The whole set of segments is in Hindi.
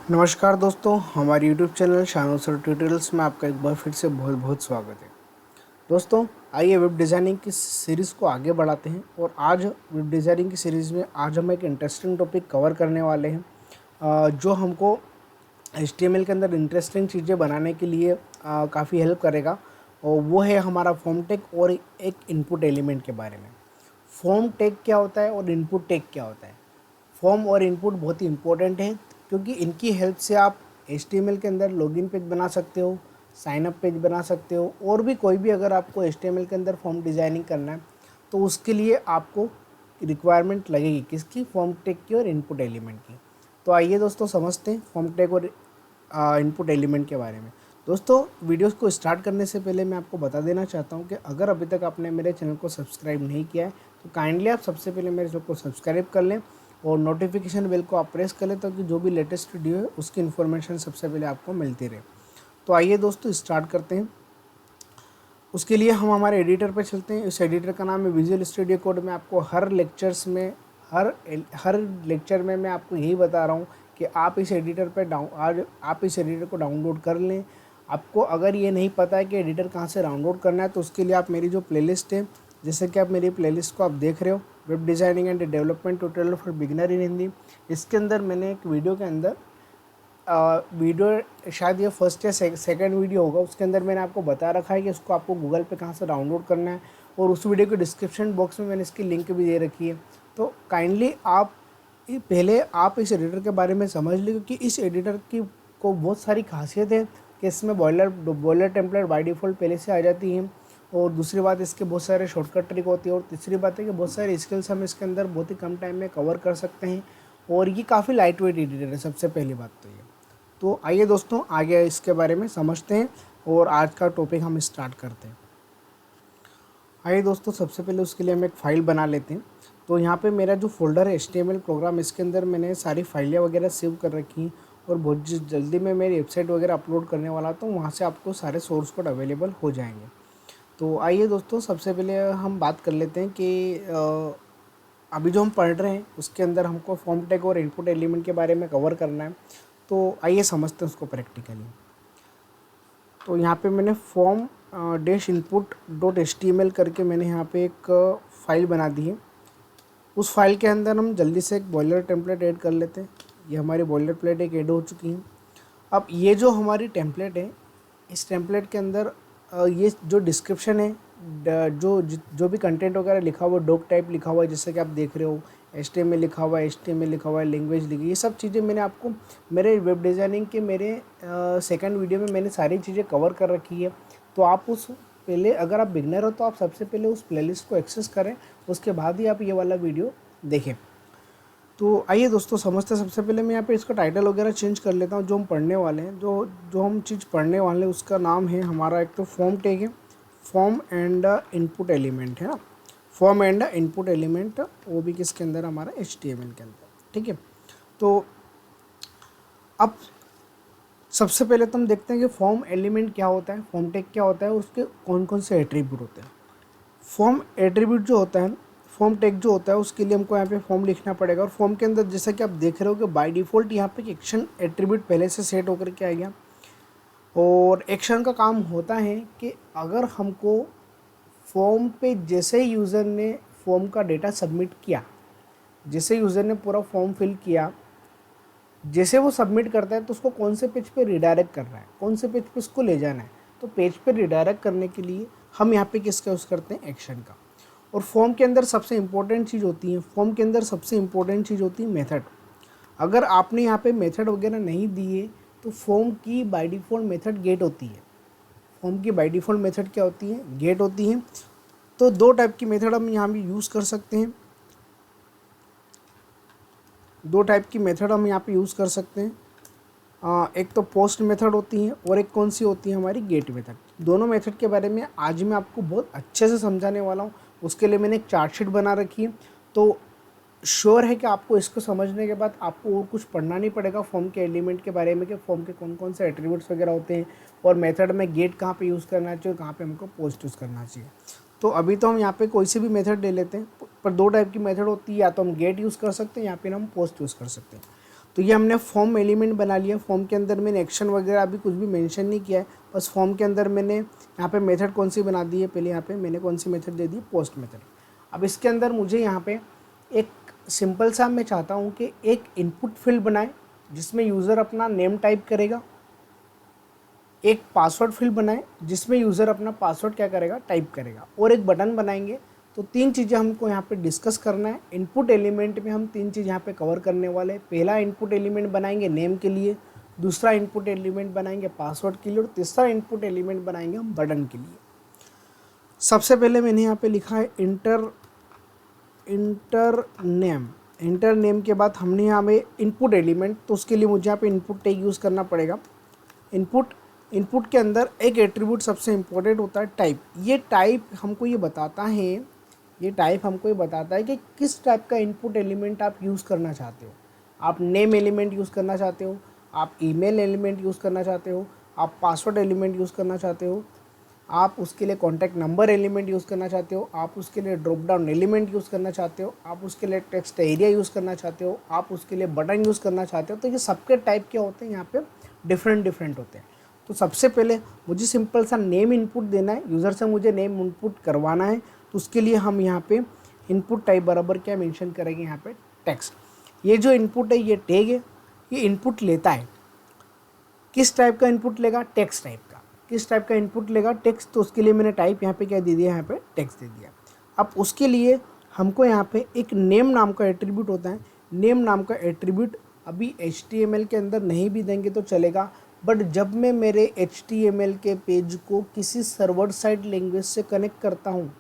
नमस्कार दोस्तों, हमारे YouTube channel Shanu sir tutorials में आपका एक बार फिर से बहुत बहुत स्वागत है। दोस्तों, आइए वेब डिज़ाइनिंग की सीरीज़ को आगे बढ़ाते हैं और आज वेब डिज़ाइनिंग की सीरीज़ में आज हम एक इंटरेस्टिंग टॉपिक कवर करने वाले हैं जो हमको HTML के अंदर इंटरेस्टिंग चीज़ें बनाने के लिए काफ़ी हेल्प करेगा और वो है हमारा फॉर्म टैग और एक इनपुट एलिमेंट के बारे में। फॉर्म टैग क्या होता है और इनपुट टैग क्या होता है? फॉर्म और इनपुट बहुत ही इंपॉर्टेंट है क्योंकि इनकी हेल्प से आप HTML के अंदर लॉगिन पेज बना सकते हो, साइन अप पेज बना सकते हो और भी कोई भी अगर आपको HTML के अंदर फॉर्म डिज़ाइनिंग करना है तो उसके लिए आपको रिक्वायरमेंट लगेगी किसकी? फॉर्म टैग की और इनपुट एलिमेंट की। तो आइए दोस्तों समझते हैं फॉर्म टैग और इनपुट एलिमेंट के बारे में। दोस्तों, वीडियोस को स्टार्ट करने से पहले मैं आपको बता देना चाहता हूं कि अगर अभी तक आपने मेरे चैनल को सब्सक्राइब नहीं किया है तो काइंडली आप सबसे पहले मेरे चैनल को सब्सक्राइब कर लें और नोटिफिकेशन बेल को आप प्रेस कर लें ताकि जो भी लेटेस्ट वीडियो है उसकी इन्फॉर्मेशन सबसे पहले आपको मिलती रहे। तो आइए दोस्तों स्टार्ट करते हैं। उसके लिए हम हमारे एडिटर पर चलते हैं। इस एडिटर का नाम है विजुअल स्टूडियो कोड। में आपको हर लेक्चर्स में हर लेक्चर में मैं आपको यही बता रहा हूँ कि आप इस एडिटर पर आज आप इस एडिटर को डाउनलोड कर लें। आपको अगर ये नहीं पता है कि एडिटर कहाँ से डाउनलोड करना है तो उसके लिए आप मेरी जो प्लेलिस्ट है, जैसे कि आप मेरी प्लेलिस्ट को आप देख रहे हो, web designing and development tutorial for beginner इन हिंदी, इसके अंदर मैंने एक वीडियो के अंदर वीडियो शायद ये फर्स्ट या सेकंड वीडियो होगा, उसके अंदर मैंने आपको बता रखा है कि इसको आपको गूगल पे कहाँ से डाउनलोड करना है और उस वीडियो के डिस्क्रिप्शन बॉक्स में मैंने इसकी लिंक भी दे रखी है। तो काइंडली आप पहले आप इस एडिटर के बारे में समझ लीजिए क्योंकि इस एडिटर की को बहुत सारी खासियत है कि इसमें बॉयलर टेम्पलेट बाय डिफ़ॉल्ट पहले से आ जाती हैं और दूसरी बात इसके बहुत सारे शॉर्टकट ट्रिक होती है और तीसरी बात है कि बहुत सारे स्किल्स हम इसके अंदर बहुत ही कम टाइम में कवर कर सकते हैं और ये काफ़ी लाइट वेट एडिटर है। सबसे पहली बात तो ये। तो आइए दोस्तों आगे इसके बारे में समझते हैं और आज का टॉपिक हम स्टार्ट करते हैं। आइए दोस्तों, सबसे पहले उसके लिए हम एक फ़ाइल बना लेते हैं। तो यहाँ पे मेरा जो फ़ोल्डर है HTML प्रोग्राम, इसके अंदर मैंने सारी फाइलें वगैरह सेव कर रखी हैं और बहुत जल्दी मैं मेरी वेबसाइट वगैरह अपलोड करने वाला तो वहाँ से आपको सारे सोर्स कोड अवेलेबल हो जाएंगे। तो आइए दोस्तों, सबसे पहले हम बात कर लेते हैं कि अभी जो हम पढ़ रहे हैं उसके अंदर हमको फॉर्म टैग और इनपुट एलिमेंट के बारे में कवर करना है। तो आइए समझते हैं उसको प्रैक्टिकली। तो यहाँ पे मैंने form dash input dot HTML करके मैंने यहाँ पे एक फ़ाइल बना दी है। उस फाइल के अंदर हम जल्दी से एक बॉयलर टेम्पलेट ऐड कर लेते हैं। ये हमारी बॉयलर प्लेट एक ऐड हो चुकी है। अब ये जो हमारी टेम्पलेट है, इस टेम्पलेट के अंदर ये जो डिस्क्रिप्शन है, जो भी कंटेंट वगैरह लिखा हुआ, डॉक टाइप लिखा हुआ है जैसे कि आप देख रहे हो, HTML लिखा हुआ है, HTML लिखा हुआ है, लैंग्वेज लिखी, ये सब चीज़ें मैंने आपको मेरे वेब डिज़ाइनिंग के मेरे सेकंड वीडियो में मैंने सारी चीज़ें कवर कर रखी है। तो आप उस पहले अगर आप बिगनर हो तो आप सबसे पहले उस प्लेलिस्ट को एक्सेस करें, उसके बाद ही आप ये वाला वीडियो देखें। तो आइए दोस्तों समझते हैं। सबसे पहले मैं यहाँ पे इसका टाइटल वगैरह चेंज कर लेता हूँ। जो हम पढ़ने वाले हैं, जो हम चीज़ पढ़ने वाले हैं उसका नाम है हमारा, एक तो फॉर्म टैग है, फॉर्म एंड इनपुट एलिमेंट है ना, फॉर्म एंड इनपुट एलिमेंट, वो भी किसके अंदर, हमारा HTML के अंदर। ठीक है। तो अब सबसे पहले तो हम देखते हैं कि फॉर्म एलिमेंट क्या होता है, फॉर्म टैग क्या होता है, उसके कौन कौन से एट्रीब्यूट होते हैं। फॉर्म एट्रीब्यूट जो होता है, फॉर्म टैग जो होता है, उसके लिए हमको यहाँ पे फॉर्म लिखना पड़ेगा और फॉर्म के अंदर जैसा कि आप देख रहे हो कि बाय डिफ़ॉल्ट यहाँ पे एक्शन एट्रीब्यूट पहले से सेट होकर के आ गया और एक्शन का काम होता है कि अगर हमको फॉर्म पे जैसे ही यूज़र ने फॉर्म का डेटा सबमिट किया, जैसे यूज़र ने पूरा फॉर्म फिल किया, जैसे वो सबमिट करता है तो उसको कौन से पेज पे रिडायरेक्ट करना है, कौन से पेज पे उसको ले जाना है। तो पेज पे रिडायरेक्ट करने के लिए हम यहाँ पे किसका यूज़ करते हैं, एक्शन का। और फॉर्म के अंदर सबसे इम्पोर्टेंट चीज़ होती है, फॉर्म के अंदर सबसे इम्पोर्टेंट चीज़ होती है मेथड। अगर आपने यहाँ पे मेथड वगैरह नहीं दिए तो फॉर्म की बाय डिफ़ॉल्ट मेथड गेट होती है। फॉर्म की बाय डिफ़ॉल्ट मेथड क्या होती है, गेट होती है। तो दो टाइप की मेथड हम यहाँ भी यूज़ कर सकते हैं, दो टाइप की मेथड हम यहाँ पे यूज़ कर सकते हैं। एक तो पोस्ट मेथड होती है और एक कौन सी होती है, हमारी गेट मेथड। दोनों मेथड के बारे में आज मैं आपको बहुत अच्छे से समझाने वाला हूँ। उसके लिए मैंने एक चार्ट शीट बना रखी है। तो श्योर है कि आपको इसको समझने के बाद आपको और कुछ पढ़ना नहीं पड़ेगा फॉर्म के एलिमेंट के बारे में कि फॉर्म के कौन कौन से एट्रीब्यूट्स वगैरह होते हैं और मेथड में गेट कहाँ पे यूज़ करना चाहिए, कहाँ पे हमको पोस्ट यूज़ करना चाहिए। तो अभी तो हम यहाँ पे कोई से भी मेथड ले लेते हैं, पर दो टाइप की मेथड होती है, या तो हम गेट यूज़ कर सकते हैं या फिर हम पोस्ट यूज़ कर सकते हैं। तो ये हमने फॉर्म एलिमेंट बना लिया। फॉर्म के अंदर मैंने एक्शन वगैरह अभी कुछ भी मेंशन नहीं किया है, बस फॉर्म के अंदर मैंने यहाँ पे मेथड कौन सी बना दी है, पहले यहाँ पे मैंने कौन सी मेथड दे दी, पोस्ट मेथड। अब इसके अंदर मुझे यहाँ पे एक सिंपल सा मैं चाहता हूँ कि एक इनपुट फील्ड बनाए जिसमें यूज़र अपना नेम टाइप करेगा, एक पासवर्ड फील्ड बनाए जिसमें यूज़र अपना पासवर्ड क्या करेगा, टाइप करेगा, और एक बटन बनाएंगे। तो 3 चीज़ें हमको यहाँ पे डिस्कस करना है। इनपुट एलिमेंट में हम 3 चीज़ यहाँ पे कवर करने वाले हैं। पहला इनपुट एलिमेंट बनाएंगे नेम के लिए, दूसरा इनपुट एलिमेंट बनाएंगे पासवर्ड के लिए, और तीसरा इनपुट एलिमेंट बनाएंगे हम बटन के लिए। सबसे पहले मैंने यहाँ पे लिखा है इंटर नेम। इंटर नेम के बाद हमने यहाँ पे इनपुट एलिमेंट, तो उसके लिए मुझे यहाँ पे इनपुट टैग यूज़ करना पड़ेगा। इनपुट के अंदर एक एट्रीब्यूट सबसे इम्पोर्टेंट होता है टाइप। ये टाइप हमको ये बताता है कि किस टाइप का इनपुट एलिमेंट आप यूज़ करना चाहते हो। आप नेम एलिमेंट यूज़ करना चाहते हो, आप ईमेल एलिमेंट यूज़ करना चाहते हो, आप पासवर्ड एलिमेंट यूज़ करना चाहते हो, आप उसके लिए कॉन्टैक्ट नंबर एलिमेंट यूज़ करना चाहते हो, आप उसके लिए ड्रॉप डाउन एलिमेंट यूज़ करना चाहते हो, आप उसके लिए टेक्स्ट एरिया यूज़ करना चाहते हो, आप उसके लिए बटन यूज़ करना चाहते हो। तो ये सबके टाइप क्या होते हैं, यहाँ पे डिफरेंट होते हैं। तो सबसे पहले मुझे सिंपल सा नेम इनपुट देना है, यूज़र से मुझे नेम इनपुट करवाना है। तो उसके लिए हम यहाँ पे इनपुट टाइप बराबर क्या मेंशन करेंगे, यहाँ पे टेक्स्ट। ये जो इनपुट है ये टैग है, ये इनपुट लेता है किस टाइप का इनपुट लेगा, टेक्स्ट टाइप का। किस टाइप का इनपुट लेगा, टेक्स्ट। तो उसके लिए मैंने टाइप यहाँ पे क्या दे दिया, यहाँ पे टेक्स्ट दे दिया। अब उसके लिए हमको यहाँ पे एक नेम नाम का एट्रीब्यूट होता है। नेम नाम का एट्रीब्यूट अभी HTML के अंदर नहीं भी देंगे तो चलेगा, बट जब मैं मेरे HTML के पेज को किसी सर्वर साइड लैंग्वेज से कनेक्ट करता हूँ,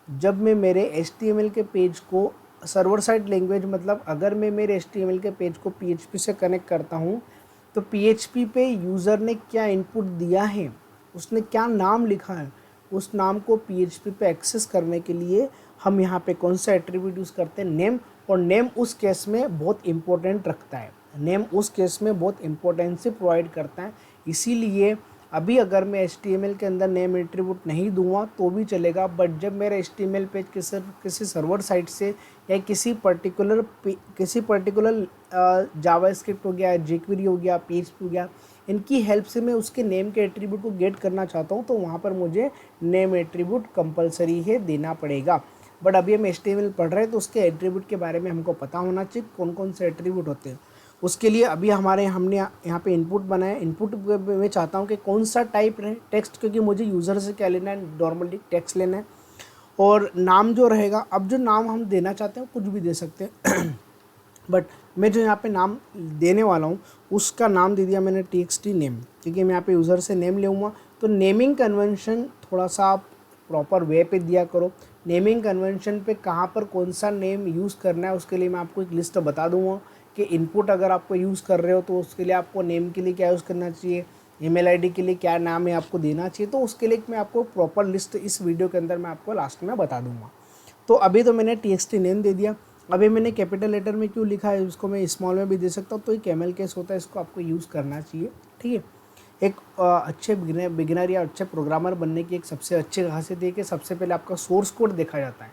जब मैं मेरे HTML के पेज को सर्वर साइड लैंग्वेज मतलब अगर मैं मेरे HTML के पेज को PHP से कनेक्ट करता हूँ, तो PHP पे यूज़र ने क्या इनपुट दिया है, उसने क्या नाम लिखा है, उस नाम को PHP पे एक्सेस करने के लिए हम यहाँ पे कौन सा एट्रीब्यूट यूज़ करते हैं, नेम। और नेम उस केस में बहुत इम्पोर्टेंट रखता है, नेम उस केस में बहुत इम्पोर्टेंसी प्रोवाइड करता है। इसीलिए अभी अगर मैं HTML के अंदर नेम एट्रीब्यूट नहीं दूंगा तो भी चलेगा, बट जब मेरा HTML पेज किसी सर्वर साइट से या किसी पर्टिकुलर जावास्क्रिप्ट हो गया, jQuery हो गया, PHP हो गया, इनकी हेल्प से मैं उसके नेम के एट्रीब्यूट को गेट करना चाहता हूँ, तो वहाँ पर मुझे नेम एट्रीब्यूट कंपलसरी है देना पड़ेगा। बट अभी हम HTML पढ़ रहे हैं तो उसके एट्रीब्यूट के बारे में हमको पता होना चाहिए कौन कौन से एट्रीब्यूट होते हैं। उसके लिए अभी हमने यहाँ पे इनपुट बनाया। इनपुट मैं चाहता हूँ कि कौन सा टाइप रहे, टेक्स्ट, क्योंकि मुझे यूज़र से क्या लेना है, नॉर्मली टेक्स्ट लेना है। और नाम जो रहेगा, अब जो नाम हम देना चाहते हैं कुछ भी दे सकते हैं बट मैं जो यहाँ पे नाम देने वाला हूँ उसका नाम दे दिया मैंने TXT नेम, क्योंकि मैं यहाँ पे यूज़र से नेम लूँगा। तो नेमिंग कन्वेंशन थोड़ा सा आप प्रॉपर वे पे दिया करो। नेमिंग कन्वेंशन पे कहाँ पर कौन सा नेम यूज़ करना है उसके लिए मैं आपको एक लिस्ट बता दूँगा कि इनपुट अगर आपको यूज़ कर रहे हो तो उसके लिए आपको नेम के लिए क्या यूज़ करना चाहिए, ईमेल आईडी के लिए क्या नाम है आपको देना चाहिए। तो उसके लिए मैं आपको प्रॉपर लिस्ट इस वीडियो के अंदर मैं आपको लास्ट में बता दूँगा। तो अभी तो मैंने TXT नेम दे दिया। अभी मैंने कैपिटल लेटर में क्यों लिखा है, उसको मैं स्मॉल में भी दे सकता हूँ। तो ये कैमल केस होता है, इसको आपको यूज़ करना चाहिए, ठीक है। एक अच्छे बिगिनर या अच्छे प्रोग्रामर बनने की एक सबसे अच्छी खासियत है कि सबसे पहले आपका सोर्स कोड देखा जाता है।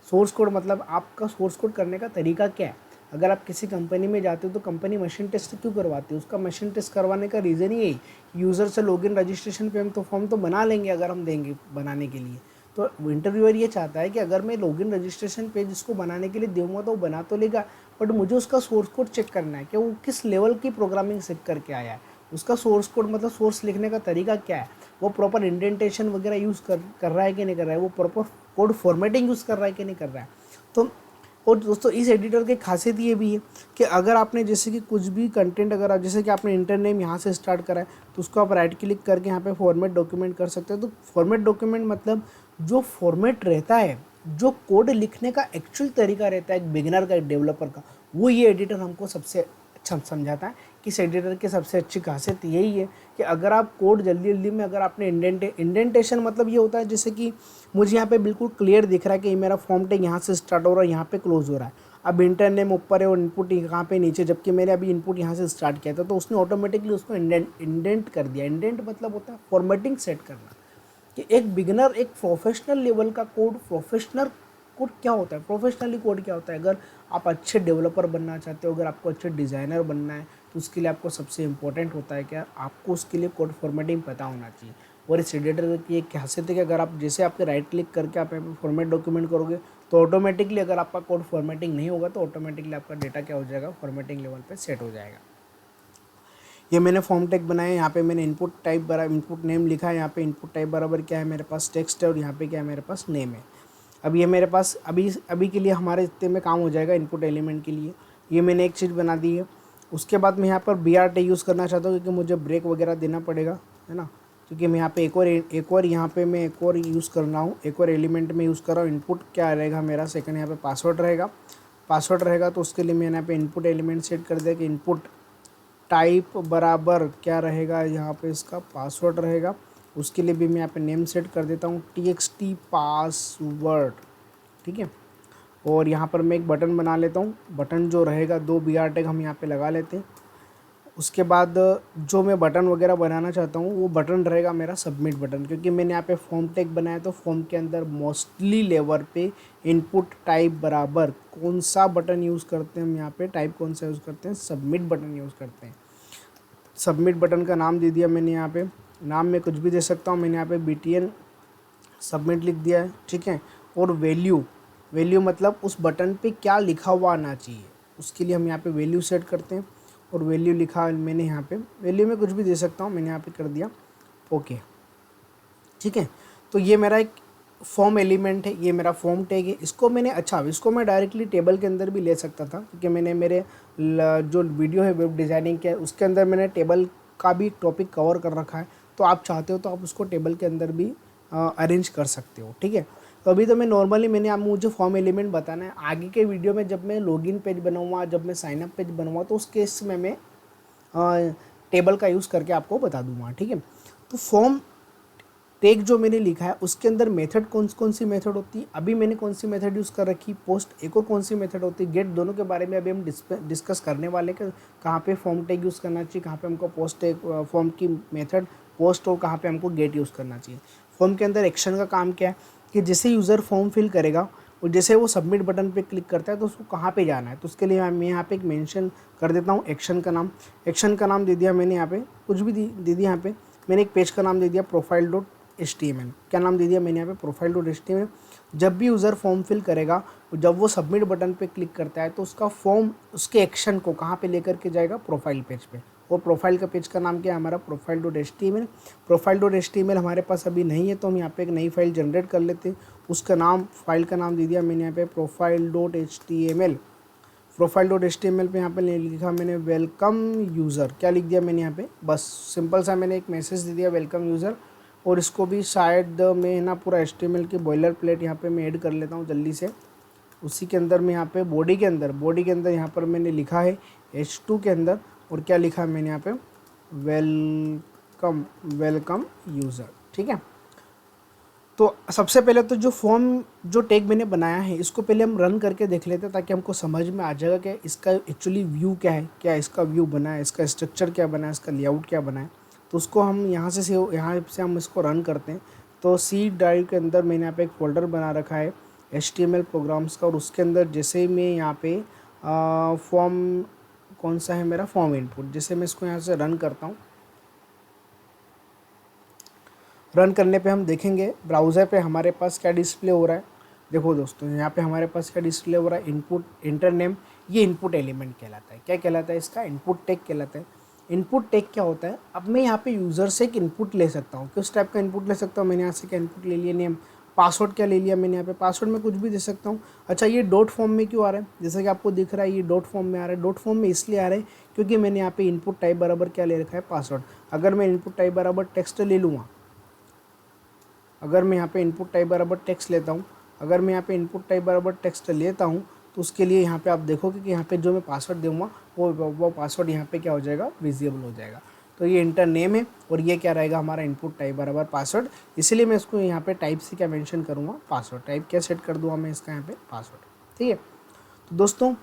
सोर्स कोड मतलब आपका सोर्स कोड करने का तरीका क्या है। अगर आप किसी कंपनी में जाते हो तो कंपनी मशीन टेस्ट क्यों करवाती है, उसका मशीन टेस्ट करवाने का रीज़न ही यही, यूज़र से लॉगिन रजिस्ट्रेशन पे हम तो फॉर्म तो बना लेंगे अगर हम देंगे बनाने के लिए। तो इंटरव्यूअर ये चाहता है कि अगर मैं लॉगिन रजिस्ट्रेशन पेज इसको बनाने के लिए दूंगा तो वो बना तो लेगा, बट मुझे उसका सोर्स कोड चेक करना है कि वो किस लेवल की प्रोग्रामिंग सीख करके आया है। उसका सोर्स कोड मतलब सोर्स लिखने का तरीका क्या है, वो प्रॉपर इंडेंटेशन वगैरह यूज़ कर रहा है कि नहीं कर रहा है, वो प्रॉपर कोड फॉर्मेटिंग यूज़ कर रहा है कि नहीं कर रहा है। तो और दोस्तों इस एडिटर की खासियत ये भी है कि अगर आपने जैसे कि कुछ भी कंटेंट अगर आप जैसे कि आपने इंटर नेम यहाँ से स्टार्ट करा है तो उसको आप राइट क्लिक करके यहाँ पे फॉर्मेट डॉक्यूमेंट कर सकते हैं। तो फॉर्मेट डॉक्यूमेंट मतलब जो फॉर्मेट रहता है, जो कोड लिखने का एक्चुअल तरीका रहता है एक बिगिनर का, एक डेवलपर का, वो ये एडिटर हमको सबसे अच्छा समझाता है। कि इस एडिटर की सबसे अच्छी खासियत यही है कि अगर आप कोड जल्दी जल्दी में अगर आपने इंडेंटेशन मतलब ये होता है जैसे कि मुझे यहाँ पे बिल्कुल क्लियर दिख रहा है कि मेरा फॉर्म टैग यहाँ से स्टार्ट हो रहा है, यहाँ पे क्लोज हो रहा है। अब इंटर नेम ऊपर है और इनपुट यहाँ पे नीचे, जबकि मैंने अभी इनपुट यहाँ से स्टार्ट किया था तो उसने ऑटोमेटिकली उसको इंडेंट कर दिया। इंडेंट मतलब होता है फॉर्मेटिंग सेट करना। कि एक बिगिनर, एक प्रोफेशनल लेवल का कोड, प्रोफेशनल कोड क्या होता है, प्रोफेशनली कोड क्या होता है। अगर आप अच्छे डेवलपर बनना चाहते हो, अगर आपको अच्छे डिज़ाइनर बनना है तो उसके लिए आपको सबसे इम्पोर्टेंट होता है क्या, आपको उसके लिए कोड फॉर्मेटिंग पता होना चाहिए। और इस एडिटर की एक खासियत है कि अगर आप जैसे आपके राइट क्लिक करके आप यहाँ पे फॉर्मेट डॉक्यूमेंट करोगे तो ऑटोमेटिकली, अगर आपका कोड फॉर्मेटिंग नहीं होगा तो ऑटोमेटिकली आपका डेटा क्या हो जाएगा, फॉर्मेटिंग लेवल पे सेट हो जाएगा। ये मैंने फॉर्म टैग बनाया, यहाँ पे मैंने इनपुट टाइप बराबर इनपुट नेम लिखा है, यहाँ पे इनपुट टाइप बराबर क्या है मेरे पास टेक्स्ट है, और यहाँ पे क्या है मेरे पास नेम है। अब ये मेरे पास अभी के लिए हमारे इतने में काम हो जाएगा इनपुट एलिमेंट के लिए। ये मैंने एक चीज़ बना दी है। उसके बाद मैं यहाँ पर BRT यूज़ करना चाहता हूँ क्योंकि मुझे ब्रेक वगैरह देना पड़ेगा, है ना, क्योंकि मैं यहाँ पे एक और यूज़ कर रहा हूँ, एक और एलिमेंट में यूज़ कर रहा हूँ। इनपुट क्या रहेगा मेरा, सेकंड यहाँ पे पासवर्ड रहेगा। तो उसके लिए मैंने यहाँ पे इनपुट एलिमेंट सेट कर दिया कि इनपुट टाइप बराबर क्या रहेगा, यहाँ पे इसका पासवर्ड रहेगा। उसके लिए भी मैं यहाँ पे नेम सेट कर देता हूँ TXT पासवर्ड, ठीक है। और यहाँ पर मैं एक बटन बना लेता हूँ, बटन जो रहेगा 2 BR टैग हम यहाँ पे लगा लेते हैं। उसके बाद जो मैं बटन वगैरह बनाना चाहता हूँ वो बटन रहेगा मेरा सबमिट बटन, क्योंकि मैंने यहाँ पे फॉर्म टैग बनाया तो फॉर्म के अंदर मोस्टली लेवल पे इनपुट टाइप बराबर कौन सा बटन यूज़ करते हैं हम यहाँ पे, टाइप कौन सा यूज़ करते हैं, सबमिट बटन यूज़ करते हैं। सबमिट बटन का नाम दे दिया मैंने, यहाँ पे नाम में कुछ भी दे सकता हूँ, मैंने यहाँ पे BTN सबमिट लिख दिया है, ठीक है। और वैल्यू मतलब उस बटन पे क्या लिखा हुआ आना चाहिए, उसके लिए हम यहाँ पे वैल्यू सेट करते हैं। और वैल्यू लिखा मैंने यहाँ पे, वैल्यू में कुछ भी दे सकता हूँ, मैंने यहाँ पे कर दिया ओके, ठीक है। तो ये मेरा एक फॉर्म एलिमेंट है, ये मेरा फॉर्म टैग है। इसको मैं डायरेक्टली टेबल के अंदर भी ले सकता था, क्योंकि मैंने मेरे जो वीडियो है वेब डिज़ाइनिंग के, उसके अंदर मैंने टेबल का भी टॉपिक कवर कर रखा है। तो आप चाहते हो तो आप उसको टेबल के अंदर भी अरेंज कर सकते हो, ठीक है। तो अभी तो मैं नॉर्मली मुझे फॉर्म एलिमेंट बताना है। आगे के वीडियो में जब मैं लॉगिन पेज बनाऊँगा, जब मैं साइनअप पेज बनाऊँगा, तो उस केस में मैं टेबल का यूज़ करके आपको बता दूंगा, ठीक है। तो फॉर्म टैग जो मैंने लिखा है उसके अंदर मेथड कौन सी मेथड होती है, अभी मैंने कौन सी मेथड यूज़ कर रखी, पोस्ट एक और कौन सी मेथड होती है, गेट, दोनों के बारे में अभी हम डिस्कस करने वाले कि कहाँ पे फॉर्म टैग यूज़ करना चाहिए, कहाँ पे हमको पोस्ट टैग फॉर्म की मेथड पोस्ट और कहाँ पे हमको गेट यूज़ करना चाहिए। फॉर्म के अंदर एक्शन का काम क्या है कि जैसे यूज़र फॉर्म फिल करेगा और जैसे वो सबमिट बटन पे क्लिक करता है तो उसको कहाँ पे जाना है, तो उसके लिए मैं यहाँ पे एक मेंशन कर देता हूँ एक्शन का नाम दे दिया मैंने, यहाँ पे कुछ भी दे दिया। यहाँ पे मैंने एक पेज का नाम दे दिया profile.html, क्या नाम दे दिया मैंने यहाँ पे profile.html। जब भी यूज़र फॉर्म फिल करेगा, जब वो सबमिट बटन पे क्लिक करता है तो उसका फॉर्म उसके एक्शन को कहाँ पे लेकर के जाएगा, प्रोफाइल पेज पे। और प्रोफाइल का पेज का नाम क्या है हमारा, profile.html हमारे पास अभी नहीं है, तो हम यहाँ पे एक नई फाइल जनरेट कर लेते हैं। उसका फाइल का नाम दे दिया मैंने यहाँ पे profile.html पे यहाँ पे लिखा मैंने वेलकम यूज़र, क्या लिख दिया मैंने यहाँ पे, बस सिंपल सा मैंने एक मैसेज दे दिया वेलकम यूज़र। और इसको भी शायद मैं ना पूरा HTML की बॉयलर प्लेट यहाँ पे मैं ऐड कर लेता हूँ जल्दी से। उसी के अंदर मैं यहाँ पे बॉडी के अंदर यहाँ पर मैंने लिखा है H2 के अंदर, और क्या लिखा है मैंने यहाँ पे वेलकम यूज़र, ठीक है। तो सबसे पहले तो जो टैग मैंने बनाया है इसको पहले हम रन करके देख लेते हैं, ताकि हमको समझ में आ जाएगा कि इसका एक्चुअली व्यू क्या है, क्या इसका व्यू बना है, इसका स्ट्रक्चर क्या बना है, इसका लेआउट क्या बना है। तो उसको हम यहाँ से हम इसको रन करते हैं। तो C ड्राइव के अंदर मैंने यहाँ पे एक फ़ोल्डर बना रखा है HTML प्रोग्राम्स का, और उसके अंदर जैसे ही मैं यहाँ पे फॉर्म कौन सा है मेरा, फॉर्म इनपुट, जैसे मैं इसको यहाँ से रन करता हूँ, रन करने पे हम देखेंगे ब्राउज़र पे हमारे पास क्या डिस्प्ले हो रहा है। देखो दोस्तों, यहाँ पे हमारे पास क्या डिस्प्ले हो रहा है, इनपुट इंटर नेम, ये इनपुट एलिमेंट कहलाता है। क्या कहलाता है इसका, इनपुट टैग कहलाता है। इनपुट टैग क्या होता है, अब मैं यहाँ पे यूज़र से एक इनपुट ले सकता हूँ। किस टाइप का इनपुट ले सकता हूँ, मैंने यहाँ से क्या इनपुट ले लिया, नेम, पासवर्ड क्या ले लिया मैंने यहाँ पे, पासवर्ड में कुछ भी दे सकता हूँ। अच्छा, ये डॉट फॉर्म में क्यों आ रहा है, जैसा कि आपको दिख रहा है ये डॉट फॉर्म में आ रहा है। डॉट फॉर्म में इसलिए आ रहा है क्योंकि मैंने यहाँ पे इनपुट टाइप बराबर क्या ले रखा है, पासवर्ड। अगर मैं इनपुट टाइप बराबर टेक्स्ट ले लूँगा, अगर मैं यहाँ पे इनपुट टाइप बराबर टेक्स्ट लेता हूँ, तो उसके लिए यहाँ पे आप देखोगे कि यहाँ पे जो मैं पासवर्ड दूँगा वो पासवर्ड यहाँ पे क्या हो जाएगा, विजिबल हो जाएगा। तो ये इंटर नेम है और ये क्या रहेगा हमारा इनपुट टाइप बराबर पासवर्ड। इसलिए मैं इसको यहाँ पे टाइप से क्या मेंशन करूँगा, पासवर्ड। टाइप क्या सेट कर दूँगा मैं इसका यहाँ पे, पासवर्ड, ठीक है। तो दोस्तों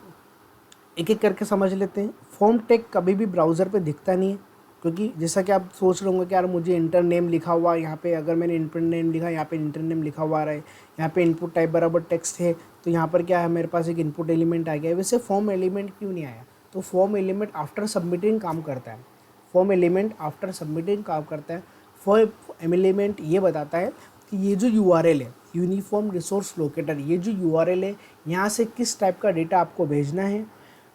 एक एक करके समझ लेते हैं। फॉर्म टैग कभी भी ब्राउज़र पे दिखता नहीं है, क्योंकि जैसा कि आप सोच रहे होंगे कि यार मुझे इंटर नेम लिखा हुआ यहाँ पे, अगर मैंने इंटर नेम लिखा, यहाँ पे इंटर नेम लिखा हुआ आ रहा है, यहाँ पे इनपुट टाइप बराबर टेक्स्ट है, तो यहाँ पर क्या है मेरे पास एक इनपुट एलिमेंट आ गया है। वैसे फॉर्म एलिमेंट क्यों नहीं आया, तो फॉर्म एलिमेंट आफ्टर सबमिटिंग काम करता है। फॉर्म एलिमेंट आफ्टर सबमिटिंग काम करता है। फॉर्म एलिमेंट ये बताता है कि ये जो URL है, यूनिफॉर्म रिसोर्स लोकेटर, ये जो URL है, यहाँ से किस टाइप का डेटा आपको भेजना है।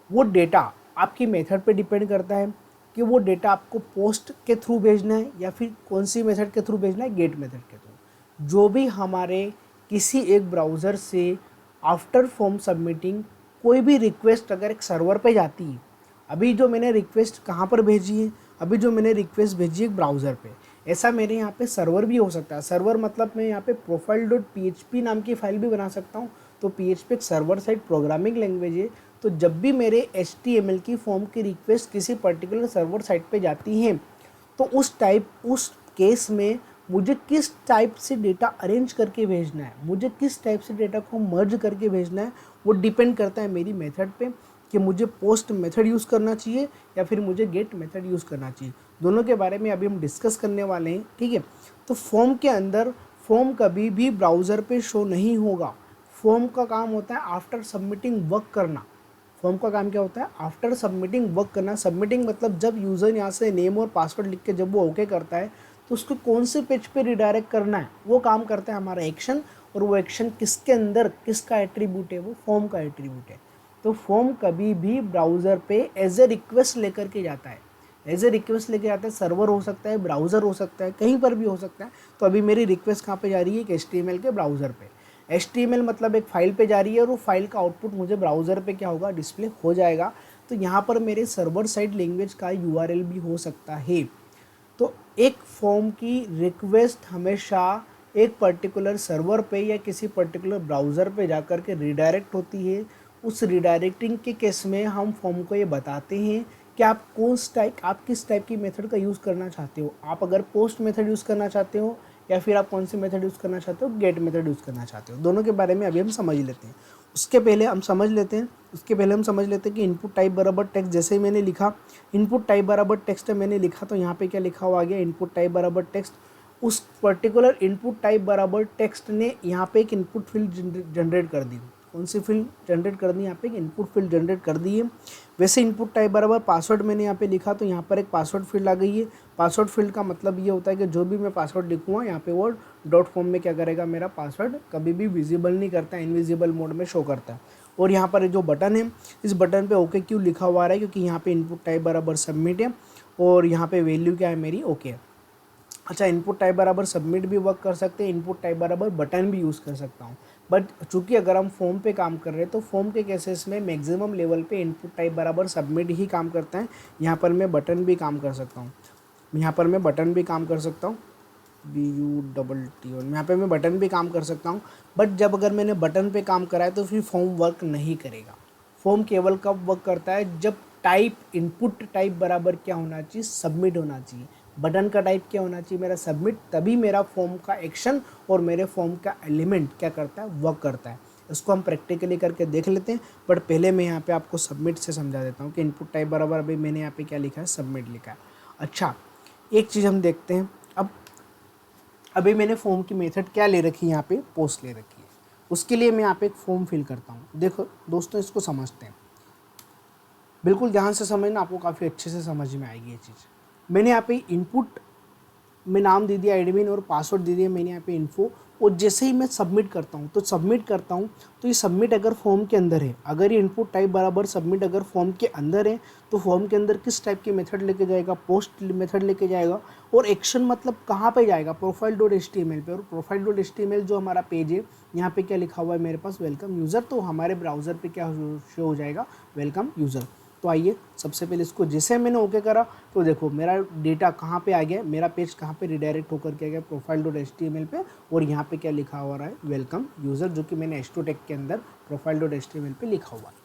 वो डेटा आपकी मेथड पे डिपेंड करता है कि वो डेटा आपको पोस्ट के थ्रू भेजना है या फिर कौन सी मेथड के थ्रू भेजना है, गेट मेथड के थ्रू। जो भी हमारे किसी एक ब्राउज़र से आफ्टर फॉर्म सबमिटिंग कोई भी रिक्वेस्ट अगर एक सर्वर पे जाती है, अभी जो मैंने रिक्वेस्ट कहाँ पर भेजी है, अभी जो मैंने रिक्वेस्ट भेजी है एक ब्राउज़र पे, ऐसा मेरे यहाँ पे सर्वर भी हो सकता है। सर्वर मतलब मैं यहाँ पे profile.php नाम की फाइल भी बना सकता हूँ। तो PHP एक सर्वर साइड प्रोग्रामिंग लैंग्वेज है। तो जब भी मेरे HTML की फॉर्म की रिक्वेस्ट किसी पर्टिकुलर सर्वर साइट पे जाती हैं, तो उस केस में मुझे किस टाइप से डेटा अरेंज करके भेजना है, मुझे किस टाइप से डेटा को मर्ज करके भेजना है, वो डिपेंड करता है मेरी मेथड पे कि मुझे पोस्ट मेथड यूज़ करना चाहिए या फिर मुझे गेट मेथड यूज़ करना चाहिए। दोनों के बारे में अभी हम डिस्कस करने वाले हैं, ठीक है। तो फॉर्म के अंदर फॉर्म कभी भी ब्राउज़र पे शो नहीं होगा। फॉर्म का काम होता है आफ्टर सबमिटिंग वर्क करना। फॉर्म का काम क्या होता है? आफ्टर सबमिटिंग वर्क करना। सबमिटिंग मतलब जब यूज़र यहाँ से नेम और पासवर्ड लिख के जब वो ओके करता है, तो उसको कौन से पेज पे रिडायरेक्ट करना है, वो काम करता है हमारा एक्शन। और वो एक्शन किसके अंदर किसका एट्रीब्यूट है? वो फॉर्म का एट्रीब्यूट है। तो फॉर्म कभी भी ब्राउज़र पे एज ए रिक्वेस्ट लेकर के जाता है, एज ए रिक्वेस्ट लेके जाता है। सर्वर हो सकता है, ब्राउज़र हो सकता है, कहीं पर भी हो सकता है। तो अभी मेरी रिक्वेस्ट कहाँ पे जा रही है? एक HTML के ब्राउज़र पे। HTML मतलब एक फ़ाइल पे जा रही है और वो फाइल का आउटपुट मुझे ब्राउज़र पे क्या होगा? डिस्प्ले हो जाएगा। तो यहाँ पर मेरे सर्वर साइड लैंग्वेज का URL भी हो सकता है। तो एक फॉर्म की रिक्वेस्ट हमेशा एक पर्टिकुलर सर्वर पे या किसी पर्टिकुलर ब्राउज़र पे जाकर के रिडायरेक्ट होती है। उस रिडायरेक्टिंग के केस में हम फॉर्म को ये बताते हैं कि आप किस टाइप की मेथड का यूज़ करना चाहते हो। आप अगर पोस्ट मेथड यूज़ करना चाहते हो या फिर आप कौन सी मेथड यूज़ करना चाहते हो, गेट मेथड यूज़ करना चाहते हो। दोनों के बारे में अभी हम समझ लेते हैं। उसके पहले हम समझ लेते हैं कि इनपुट टाइप बराबर टेक्स्ट। जैसे ही मैंने लिखा इनपुट टाइप बराबर टेक्स्ट है, मैंने लिखा तो यहाँ पे क्या लिखा हुआ आ गया? इनपुट टाइप बराबर टेक्स्ट। उस पर्टिकुलर इनपुट टाइप बराबर टेक्स्ट ने यहाँ पे एक इनपुट फील्ड जनरेट कर दी। कौन सी फील्ड जनरेट कर दी? यहाँ पे एक इनपुट फील्ड जनरेट कर दी है। वैसे इनपुट टाइप बराबर पासवर्ड मैंने यहाँ पे लिखा तो यहाँ पर एक पासवर्ड फील्ड आ गई है। पासवर्ड फील्ड का मतलब ये होता है कि जो भी मैं पासवर्ड लिखूँगा यहाँ पे वो डॉट फॉर्म में क्या करेगा? मेरा पासवर्ड कभी भी विजिबल नहीं करता, इनविजिबल मोड में शो करता है। और यहाँ पर जो बटन है, इस बटन पे ओके क्यों लिखा हुआ आ रहा है? क्योंकि यहाँ पे इनपुट टाइप बराबर सबमिट है और यहाँ पे वैल्यू क्या है मेरी? ओके। अच्छा, इनपुट टाइप बराबर सबमिट भी वर्क कर सकते हैं, इनपुट टाइप बराबर बटन भी यूज़ कर सकता हूँ। बट चूंकि अगर हम फॉर्म पे काम कर रहे हैं तो फॉर्म के केसेस में मैक्सिमम लेवल पे इनपुट टाइप बराबर सबमिट ही काम करता है। यहाँ पर मैं बटन भी काम कर सकता हूँ, BUTT, और यहाँ पे मैं बटन भी काम कर सकता हूँ। बट जब अगर मैंने बटन पे काम करा है तो फिर फॉर्म वर्क नहीं करेगा। फॉर्म केवल कब वर्क करता है? जब इनपुट टाइप बराबर क्या होना चाहिए? सबमिट होना चाहिए। बटन का टाइप क्या होना चाहिए? मेरा सबमिट। तभी मेरा फॉर्म का एक्शन और मेरे फॉर्म का एलिमेंट क्या करता है? वर्क करता है। इसको हम प्रैक्टिकली करके देख लेते हैं। बट पहले मैं यहाँ पे आपको सबमिट से समझा देता हूँ कि इनपुट टाइप बराबर अभी मैंने यहाँ पे क्या लिखा है? सबमिट लिखा है। अच्छा, एक चीज़ हम देखते हैं। अभी मैंने फॉर्म की मेथड क्या ले रखी है? यहाँ पे पोस्ट ले रखी है। उसके लिए मैं यहाँ पे एक फॉर्म फिल करता हूँ। देखो दोस्तों, इसको समझते हैं, बिल्कुल ध्यान से समझना, आपको काफ़ी अच्छे से समझ में आएगी ये चीज़। मैंने यहाँ पे इनपुट में नाम दे दिया एडमिन और पासवर्ड दे दिया मैंने यहाँ पे इन्फो। और जैसे ही मैं सबमिट करता हूँ तो ये सबमिट अगर फॉर्म के अंदर है, अगर ये इनपुट टाइप बराबर सबमिट अगर फॉर्म के अंदर है, तो फॉर्म के अंदर किस टाइप की मेथड लेके जाएगा? पोस्ट मेथड लेके जाएगा। और एक्शन मतलब कहाँ पे जाएगा? profile.html पे। और profile.html जो हमारा पेज है, यहाँ पे क्या लिखा हुआ है मेरे पास? Welcome user. तो हमारे ब्राउज़र पे क्या शो हो जाएगा? Welcome user. तो आइए सबसे पहले इसको जैसे मैंने ओके करा तो देखो मेरा डेटा कहाँ पे आ गया, मेरा पेज कहाँ पे रिडायरेक्ट होकर के आ गया? profile.html पे। और यहाँ पे क्या लिखा हुआ है? वेलकम यूज़र, जो कि मैंने h2 टैग के अंदर profile.html पे लिखा हुआ है।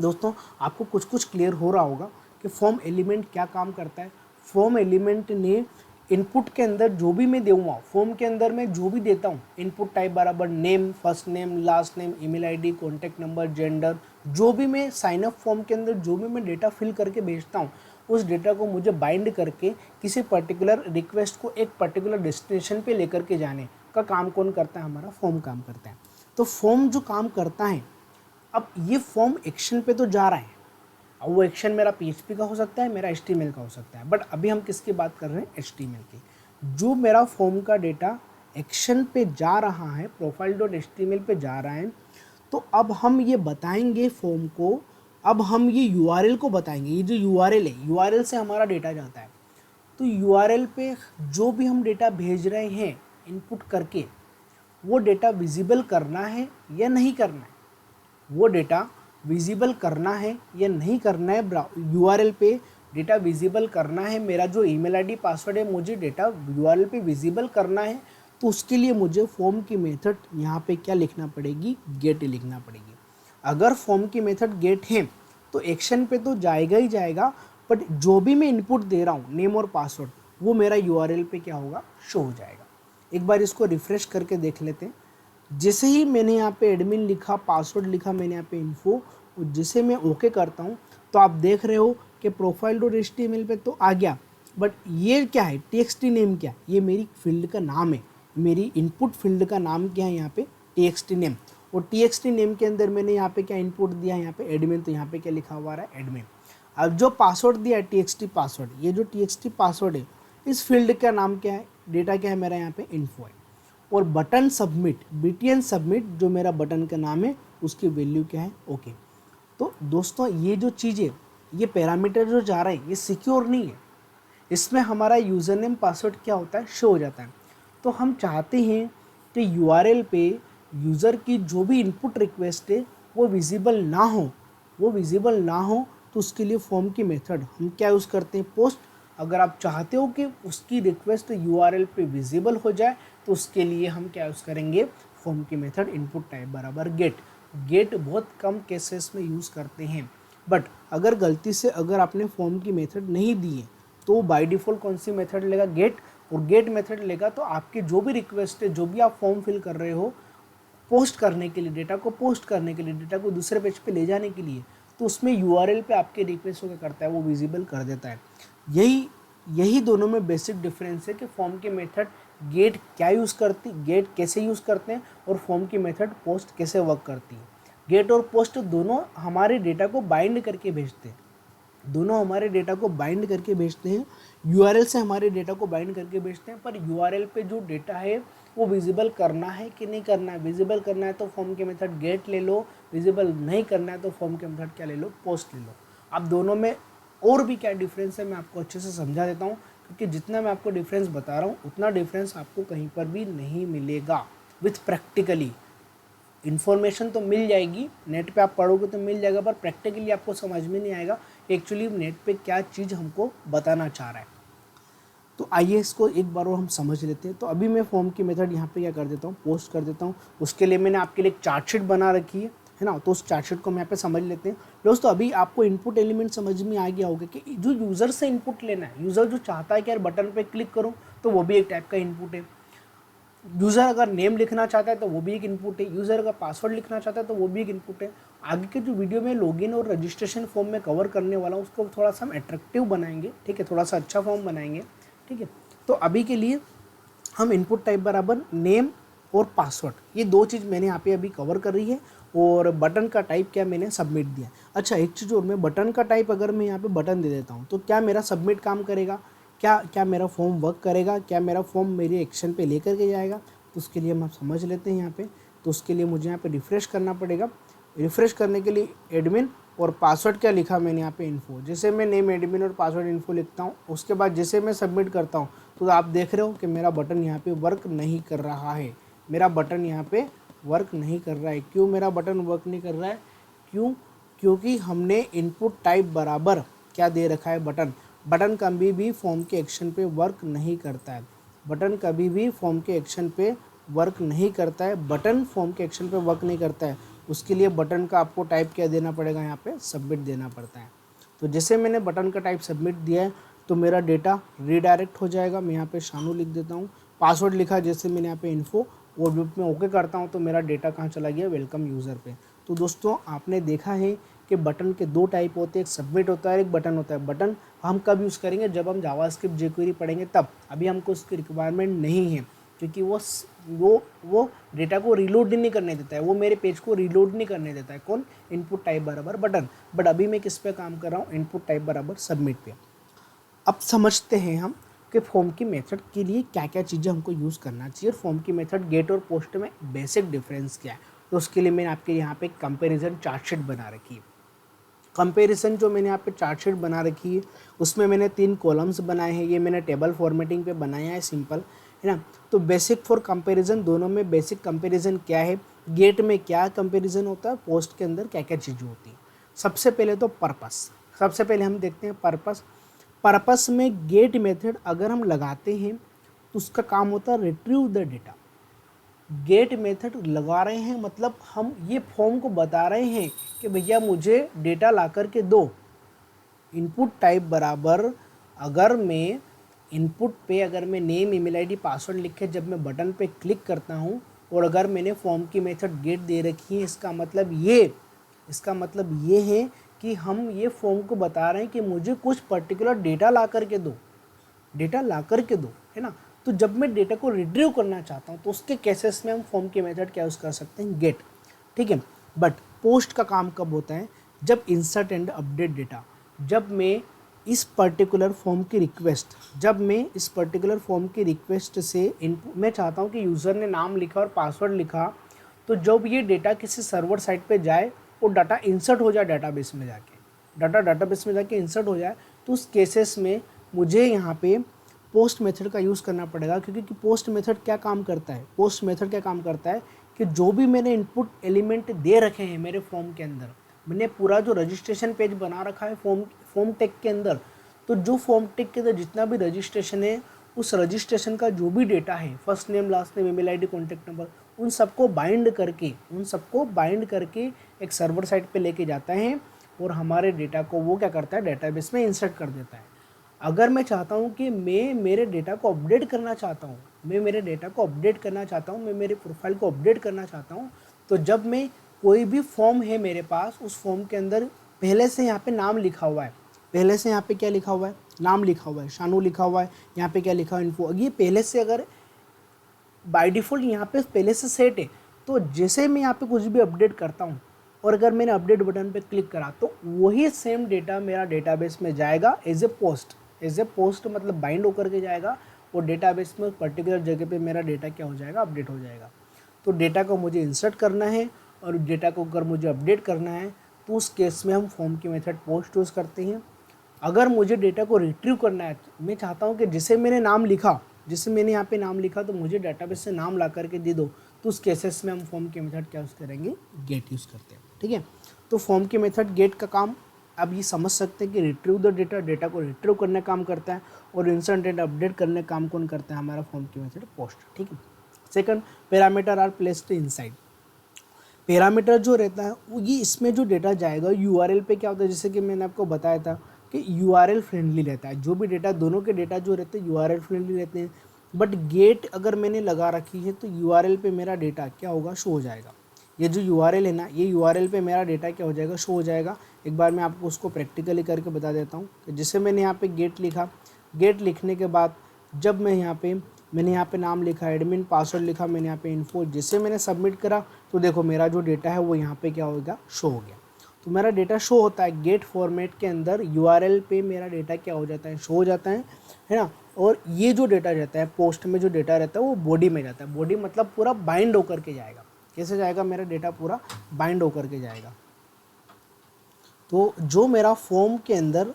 दोस्तों, आपको कुछ कुछ क्लियर हो रहा होगा कि फॉर्म एलिमेंट क्या काम करता है। फॉर्म एलिमेंट ने इनपुट के अंदर जो भी मैं दूंगा, फॉर्म के अंदर मैं जो भी देता हूँ, इनपुट टाइप बराबर name, first name, last name, email ID, contact number, gender, जो भी मैं साइन अप फॉर्म के अंदर जो भी मैं डेटा फिल करके भेजता हूँ, उस डेटा को मुझे बाइंड करके किसी पर्टिकुलर रिक्वेस्ट को एक पर्टिकुलर डेस्टिनेशन पे लेकर के जाने का काम कौन करता है? हमारा फॉर्म काम करता है। तो फॉर्म जो काम करता है, अब ये फॉर्म एक्शन पे तो जा रहा है। अब वो एक्शन मेरा PHP का हो सकता है, मेरा HTML का हो सकता है, बट अभी हम किसकी बात कर रहे हैं, HTML की। जो मेरा फॉर्म का डेटा एक्शन पे जा रहा है, profile.html पे जा रहा है, तो अब हम ये बताएंगे फॉर्म को, अब हम ये URL को बताएंगे। ये जो URL है, URL से हमारा डेटा जाता है, तो URL पे जो भी हम डेटा भेज रहे हैं इनपुट करके, वो डेटा विजिबल करना है या नहीं करना है, वो डेटा विजिबल करना है या नहीं करना है। URL पे डेटा विजिबल करना है, मेरा जो ईमेल आईडी पासवर्ड है मुझे डेटा URL पे विजिबल करना है, तो उसके लिए मुझे फॉर्म की मेथड यहाँ पे क्या लिखना पड़ेगी, गेट लिखना पड़ेगी। अगर फॉर्म की मेथड गेट है तो एक्शन पे तो जाएगा ही जाएगा, बट जो भी मैं इनपुट दे रहा हूँ नेम और पासवर्ड, वो मेरा URL पे क्या होगा, शो हो जाएगा। एक बार इसको रिफ्रेश करके देख लेते हैं। जैसे ही मैंने यहाँ पे एडमिन लिखा, पासवर्ड लिखा मैंने यहाँ पे इन्फो, और जैसे मैं ओके करता हूँ तो आप देख रहे हो कि profile.html पे तो आ गया, बट ये क्या है, txt नेम क्या, ये मेरी फील्ड का नाम है, मेरी इनपुट फील्ड का नाम क्या है यहाँ पे, txt नेम। और txt नेम के अंदर मैंने यहाँ पे क्या इनपुट दिया है, यहाँ पे एडमिन, तो यहाँ पे क्या लिखा हुआ है, एडमिन। अब जो पासवर्ड दिया है txt पासवर्ड, ये जो txt पासवर्ड है, इस फील्ड का नाम क्या है, डेटा क्या है मेरा, यहाँ पे इन्फो है। और बटन सबमिट, BTN सबमिट, जो मेरा बटन का नाम है, उसकी वैल्यू क्या है, ओके। तो दोस्तों ये जो चीज़ें, ये पैरामीटर जो जा रहा है, ये सिक्योर नहीं है, इसमें हमारा यूज़र नेम पासवर्ड क्या होता है, शो हो जाता है। तो हम चाहते हैं कि URL पे यूज़र की जो भी इनपुट रिक्वेस्ट है वो विजिबल ना हो, वो विजिबल ना हो, तो उसके लिए फॉर्म की मेथड हम क्या यूज़ करते हैं, पोस्ट। अगर आप चाहते हो कि उसकी रिक्वेस्ट URL पे विजिबल हो जाए, तो उसके लिए हम क्या यूज़ करेंगे, फॉर्म की मेथड इनपुट टाइप बराबर गेट। गेट बहुत कम केसेस में यूज़ करते हैं, बट अगर गलती से अगर आपने फॉर्म की मेथड नहीं दी है तो बाय डिफ़ॉल्ट कौन सी मेथड लेगा, गेट। और गेट मेथड लेगा तो आपके जो भी रिक्वेस्ट है, जो भी आप फॉर्म फिल कर रहे हो, पोस्ट करने के लिए, डेटा को पोस्ट करने के लिए, डेटा को दूसरे पेज पे ले जाने के लिए, तो उसमें URL पे आपके रिक्वेस्ट को क्या करता है, वो विजिबल कर देता है। यही दोनों में बेसिक डिफरेंस है कि फॉर्म की मेथड गेट क्या यूज़ करती, गेट कैसे यूज़ करते हैं, और फॉर्म की मेथड पोस्ट कैसे वर्क करती है। गेट और पोस्ट दोनों हमारे डेटा को बाइंड करके भेजते हैं, दोनों हमारे डेटा को बाइंड करके भेजते हैं, URL से हमारे डेटा को बाइंड करके भेजते हैं। पर URL पे जो डेटा है वो विजिबल करना है कि नहीं करना है, विजिबल करना है तो फॉर्म के मेथड गेट ले लो, विजिबल नहीं करना है तो फॉर्म के मेथड क्या ले लो, पोस्ट ले लो। अब दोनों में और भी क्या डिफरेंस है मैं आपको अच्छे से समझा देता हूँ, क्योंकि जितना मैं आपको डिफरेंस बता रहा हूँ उतना डिफरेंस आपको कहीं पर भी नहीं मिलेगा। विथ प्रैक्टिकली इन्फॉर्मेशन तो मिल जाएगी, नेट पे आप पढ़ोगे तो मिल जाएगा, पर प्रैक्टिकली आपको समझ में नहीं आएगा एक्चुअली नेट पे क्या चीज़ हमको बताना चाह रहा है। तो आइए इसको एक बार और हम समझ लेते हैं। तो अभी मैं फॉर्म की मेथड यहाँ पे क्या कर देता हूँ, पोस्ट कर देता हूँ। उसके लिए मैंने आपके लिए एक चार्ट शीट बना रखी है ना, तो उस चार्ट शीट को हम यहाँ पे समझ लेते हैं। दोस्तों अभी आपको इनपुट एलिमेंट समझ में आ गया होगा कि जो यूज़र से इनपुट लेना है, यूज़र जो चाहता है कि यार बटन पे क्लिक करूँ, तो वो भी एक टाइप का इनपुट है। यूज़र अगर नेम लिखना चाहता है तो वो भी एक इनपुट है, यूज़र अगर पासवर्ड लिखना चाहता है तो वो भी एक इनपुट है। आगे के जो वीडियो में लॉगिन और रजिस्ट्रेशन फॉर्म में कवर करने वाला हूँ, उसको थोड़ा सा हम अट्रैक्टिव बनाएंगे, ठीक है, थोड़ा सा अच्छा फॉर्म बनाएंगे, ठीक है। तो अभी के लिए हम इनपुट टाइप बराबर नेम और पासवर्ड, ये दो चीज़ मैंने यहाँ पे अभी कवर कर रही है। और बटन का टाइप क्या मैंने सबमिट दिया। अच्छा एक चीज़ और, मैं बटन का टाइप अगर मैं यहाँ पे बटन दे देता हूँ तो क्या मेरा सबमिट काम करेगा, क्या मेरा फॉर्म वर्क करेगा, क्या मेरा फॉर्म मेरे एक्शन पे लेकर के जाएगा, तो उसके लिए हम समझ लेते हैं यहाँ पे। तो उसके लिए मुझे यहाँ पे रिफ़्रेश करना पड़ेगा। रिफ़्रेश करने के लिए एडमिन और पासवर्ड क्या लिखा मैंने यहाँ पे इन्फो, जैसे मैं नेम एडमिन और पासवर्ड इन्फो लिखता हूँ, उसके बाद जैसे मैं सबमिट करता हूँ तो आप देख रहे हो कि मेरा बटन यहाँ पे वर्क नहीं कर रहा है, मेरा बटन यहाँ पे वर्क नहीं कर रहा है। क्यों मेरा बटन वर्क नहीं कर रहा है, क्योंकि हमने इनपुट टाइप बराबर क्या दे रखा है, बटन कभी भी फॉर्म के एक्शन पे वर्क नहीं करता है, बटन कभी भी फॉर्म के एक्शन पे वर्क नहीं करता है, बटन फॉर्म के एक्शन पे वर्क नहीं करता है। उसके लिए बटन का आपको टाइप क्या देना पड़ेगा, यहाँ पे सबमिट देना पड़ता है। तो जैसे मैंने बटन का टाइप सबमिट दिया है तो मेरा डेटा रीडायरेक्ट हो जाएगा। मैं यहाँ पे शानू लिख देता हूँ, पासवर्ड लिखा जैसे मैंने यहाँ पे इन्फो, और जब मैं ओके करता हूँ तो मेरा डेटा कहाँ चला गया, वेलकम यूज़र पे। तो दोस्तों आपने देखा है कि बटन के दो टाइप होते हैं, एक सबमिट होता है, एक बटन होता है। बटन हम कब यूज़ करेंगे, जब हम जावास्क्रिप्ट jQuery पढ़ेंगे तब, अभी हमको उसकी रिक्वायरमेंट नहीं है, क्योंकि वो डेटा को रीलोड नहीं करने देता है, वो मेरे पेज को रीलोड नहीं करने देता है। कौन? इनपुट टाइप बराबर बटन। बट अभी मैं किस पे काम कर रहा हूँ? इनपुट टाइप बराबर सबमिट पे। अब समझते हैं हम कि फॉर्म की मेथड के लिए क्या क्या चीज़ें हमको यूज़ करना चाहिए, फॉर्म की मेथड गेट और पोस्ट में बेसिक डिफरेंस क्या है। तो उसके लिए मैंने आपके यहाँ पे कंपैरिजन चार्ट शीट बना रखी है। कंपैरिजन जो मैंने यहाँ पे चार्ट शीट बना रखी है उसमें मैंने 3 कॉलम्स बनाए हैं। ये मैंने टेबल फॉर्मेटिंग पे बनाया है, सिंपल है ना। तो बेसिक फॉर कंपैरिजन, दोनों में बेसिक कंपैरिजन क्या है, गेट में क्या कंपैरिजन होता है, पोस्ट के अंदर क्या क्या चीज़ें होती हैं। सबसे पहले तो पर्पस, सबसे पहले हम देखते हैं पर्पस। पर्पस में गेट मेथड अगर हम लगाते हैं तो उसका काम होता है retrieve the data. Get method लगा रहे हैं मतलब हम ये फॉर्म को बता रहे हैं कि भैया मुझे डेटा ला कर के दो। इनपुट टाइप बराबर अगर मैं इनपुट पे अगर मैं नेम, ईमेल आईडी, पासवर्ड लिख के जब मैं बटन पे क्लिक करता हूँ और अगर मैंने फॉर्म की मेथड गेट दे रखी है, इसका मतलब ये है कि हम ये फॉर्म को बता रहे हैं कि मुझे कुछ पर्टिकुलर डेटा ला करके दो, है ना। तो जब मैं डेटा को रिट्रीव करना चाहता हूँ तो उसके केसेस में हम फॉर्म की मेथड क्या यूज़ कर सकते हैं? गेट, ठीक है। बट पोस्ट का काम कब होता है? जब इंसर्ट एंड अपडेट डेटा, जब मैं इस पर्टिकुलर फॉर्म की रिक्वेस्ट से मैं चाहता हूँ कि यूज़र ने नाम लिखा और पासवर्ड लिखा, तो जब ये डेटा किसी सर्वर साइट पे जाए और डाटा इंसर्ट हो जाए डाटाबेस में जाके इंसर्ट हो जाए, तो उस केसेस में मुझे यहाँ पे पोस्ट मेथड का यूज़ करना पड़ेगा। क्योंकि पोस्ट मेथड क्या काम करता है? कि जो भी मैंने इनपुट एलिमेंट दे रखे हैं मेरे फॉर्म के अंदर, मैंने पूरा जो रजिस्ट्रेशन पेज बना रखा है फॉर्म टेक के अंदर, तो जो फॉर्म टेक के अंदर जितना भी रजिस्ट्रेशन है, उस रजिस्ट्रेशन का जो भी डेटा है, first name, last name, email ID, contact number, उन सबको बाइंड करके एक सर्वर साइट पे लेके जाता है और हमारे डेटा को वो क्या करता है? डेटाबेस में इंसर्ट कर देता है। अगर मैं चाहता हूँ कि मैं मेरे डेटा को अपडेट करना चाहता हूँ, मैं मेरे प्रोफाइल को अपडेट करना चाहता हूँ, तो जब मैं कोई भी फॉर्म है मेरे पास, उस फॉर्म के अंदर पहले से यहाँ पे नाम लिखा हुआ है, क्या लिखा हुआ है? नाम लिखा हुआ है, शानू लिखा हुआ है, यहाँ पे क्या लिखा हुआ है? इन्फो। ये पहले से अगर बाय डिफ़ॉल्ट यहाँ पे पहले से सेट है, तो जैसे मैं यहाँ पे कुछ भी अपडेट करता हूँ और अगर मैंने अपडेट बटन पे क्लिक करा तो वही सेम डेटा मेरा डेटाबेस में जाएगा एज ए पोस्ट मतलब बाइंड होकर के जाएगा और डेटाबेस में पर्टिकुलर जगह पे मेरा डेटा क्या हो जाएगा? अपडेट हो जाएगा। तो डेटा को मुझे इंसर्ट करना है और डेटा को अगर मुझे अपडेट करना है तो उस केस में हम फॉर्म की मेथड पोस्ट यूज़ करते हैं। अगर मुझे डेटा को रिट्रीव करना है, मैं चाहता हूँ कि जिसे मैंने यहाँ पे नाम लिखा तो मुझे डेटाबेस से नाम ला करके दे दो, तो उस केसेस में हम फॉर्म की मेथड क्या यूज़ करेंगे? गेट यूज़ करते हैं, ठीक है। तो फॉर्म की मेथड गेट का काम अब ये समझ सकते हैं कि रिट्रीव द डेटा को रिट्रीव करने का काम करता है और इंसर्ट एंड अपडेट करने का काम कौन करता है? हमारा फॉर्म की मेथड पोस्ट, ठीक है। Second, parameter are placed inside. Parameter जो रहता है वो ये इसमें जो डेटा जाएगा यूआरएल पे क्या होता है, जैसे कि मैंने आपको बताया था कि यूआरएल फ्रेंडली रहता है। जो भी डेटा, दोनों के डेटा जो रहते हैं यूआरएल फ्रेंडली रहते हैं। बट गेट अगर मैंने लगा रखी है तो यूआरएल पे मेरा डेटा क्या होगा? शो हो जाएगा। ये जो यूआरएल है ना, ये यूआरएल पे मेरा डेटा क्या हो जाएगा? शो हो जाएगा। एक बार मैं आपको उसको प्रैक्टिकली करके बता देता हूँ कि जैसे मैंने यहाँ पे गेट लिखा, गेट लिखने के बाद जब मैंने यहाँ पे नाम लिखा, एडमिन, पासवर्ड लिखा, मैंने यहाँ पे इन्फो, जैसे मैंने सबमिट करा तो देखो मेरा जो डेटा है वो यहाँ पे क्या होगा? शो हो गया। तो मेरा डेटा शो होता है गेट फॉर्मेट के अंदर, यूआरएल पे मेरा डेटा क्या हो जाता है? शो हो जाता है ना। और ये जो डेटा रहता है पोस्ट में, जो डेटा रहता है वो बॉडी में जाता है। बॉडी मतलब पूरा बाइंड होकर के जाएगा। कैसे जाएगा? मेरा डेटा पूरा बाइंड होकर के जाएगा। तो जो मेरा फॉर्म के अंदर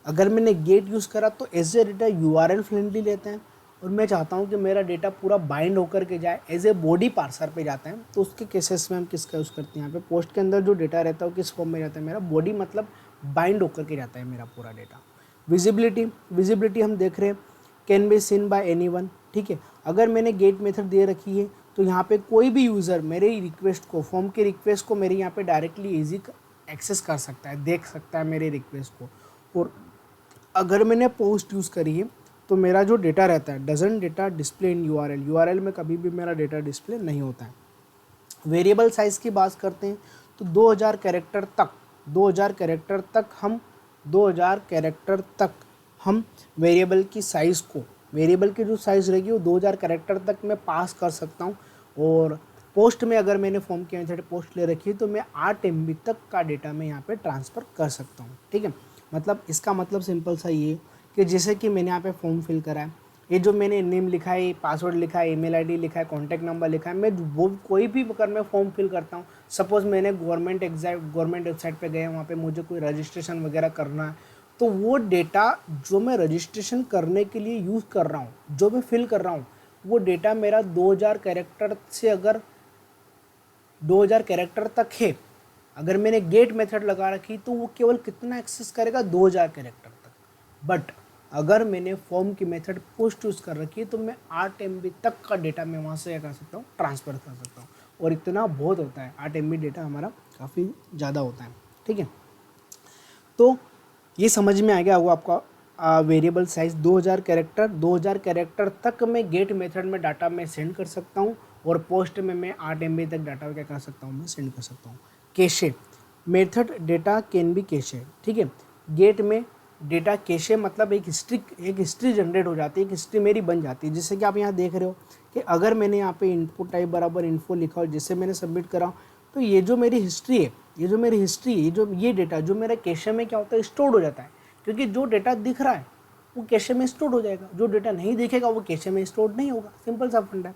अगर मैंने गेट यूज़ करा तो as a data URL friendly लेते हैं और मैं चाहता हूं कि मेरा डेटा पूरा बाइंड होकर के जाए, एज ए बॉडी पार्सर पे जाता है, तो उसके केसेस में हम किसका यूज़ करते हैं? यहाँ पे पोस्ट के अंदर जो डेटा रहता है वो किस फॉर्म में जाता है? मेरा बॉडी मतलब बाइंड होकर के जाता है मेरा पूरा डेटा। विजिबिलिटी हम देख रहे हैं, can be seen bye anyone, ठीक है। अगर मैंने गेट मेथड दे रखी है तो यहाँ पे कोई भी यूज़र मेरे रिक्वेस्ट को, फॉर्म की रिक्वेस्ट को मेरे यहाँ पे डायरेक्टली ईजी एक्सेस कर सकता है, देख सकता है मेरे रिक्वेस्ट को। और अगर मैंने पोस्ट यूज़ करी है तो मेरा जो डेटा रहता है doesn't data display in URL में कभी भी मेरा डेटा डिस्प्ले नहीं होता है। वेरिएबल साइज़ की बात करते हैं तो 2000 कैरेक्टर तक हम वेरिएबल की साइज़ को वेरिएबल की जो साइज़ रहेगी वो 2000 कैरेक्टर तक मैं पास कर सकता हूँ। और पोस्ट में अगर मैंने फॉर्म की मेथड पोस्ट ले रखी है तो मैं 8 MB तक का डेटा मैं यहाँ पे ट्रांसफ़र कर सकता हूँ। ठीक है, मतलब इसका मतलब सिंपल सा ये कि जैसे कि मैंने यहाँ पे फॉर्म फिल करा है, ये जो मैंने नेम लिखा है, पासवर्ड लिखा है, ईमेल आईडी लिखा है, कॉन्टैक्ट नंबर लिखा है, मैं वो कोई भी अगर मैं फॉर्म फिल करता हूँ, सपोज़ मैंने गवर्नमेंट वेबसाइट पे गए, वहाँ पे मुझे कोई रजिस्ट्रेशन वगैरह करना है, तो वो डेटा जो मैं रजिस्ट्रेशन करने के लिए यूज़ कर रहा हूँ, जो मैं फिल कर रहा हूँ, वो डेटा मेरा 2000 कैरेक्टर से अगर 2000 कैरेक्टर तक है, अगर मैंने गेट मेथड लगा रखी तो वो केवल कितना एक्सेस करेगा, 2000 कैरेक्टर तक। बट अगर मैंने फॉर्म की मेथड पोस्ट यूज़ कर रखी है तो मैं 8 MB तक का डेटा मैं वहाँ से कर सकता हूँ, ट्रांसफ़र कर सकता हूँ। और इतना बहुत होता है, 8 MB डेटा हमारा काफ़ी ज़्यादा होता है। ठीक है, तो ये समझ में आ गया होगा आपका वेरिएबल साइज़ 2000 कैरेक्टर तक मैं गेट मेथड में डाटा मैं सेंड कर सकता हूँ, और पोस्ट में मैं 8 MB तक डाटा क्या कर सकता हूँ, मैं सेंड कर सकता हूँ। Cache method data can be cache. ठीक है, गेट में डेटा कैशे मतलब एक हिस्ट्री जनरेट हो जाती है, एक हिस्ट्री मेरी बन जाती है। जैसे कि आप यहाँ देख रहे हो कि अगर मैंने यहाँ पे इनपुट टाइप बराबर इन्फो लिखा और जिससे मैंने सबमिट करा, तो ये जो मेरी हिस्ट्री है, ये डेटा जो मेरा कैशे में क्या होता है, स्टोर हो जाता है। क्योंकि जो डेटा दिख रहा है वो कैशे में स्टोर हो जाएगा, जो डेटा नहीं दिखेगा वो कैशे में स्टोर नहीं होगा। सिंपल सा फंडा है।